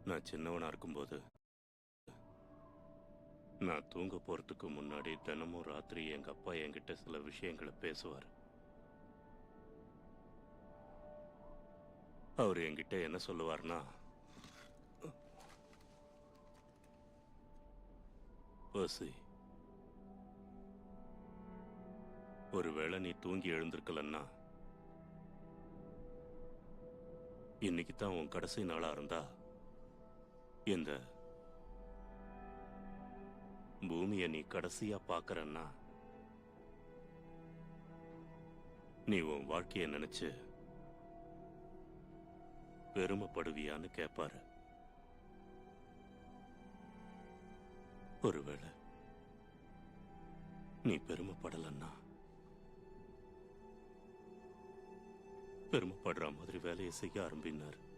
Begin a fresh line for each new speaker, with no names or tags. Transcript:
நான் சின்னவனா இருக்கும்போது நான் தூங்க போறதுக்கு முன்னாடி தினமும் ராத்திரி எங்க அப்பா என்கிட்ட சில விஷயங்களை பேசுவார். அவர் என்கிட்ட என்ன சொல்லுவார்னா, "பசி, ஒருவேளை நீ தூங்கி எழுந்திருக்கலன்னா இன்னைக்கு தான் உன் கடைசி நாளா இருந்தா இந்த பூமியை நீ கடைசியா பார்க்கறன்னா நீ உன் வாழ்க்கைய நினைச்சு பெருமைப்படுவியான்னு கேட்பாரு. ஒருவேளை நீ பெருமைப்படலன்னா பெருமைப்படுற மாதிரி வேலையை செய்ய ஆரம்பினார்.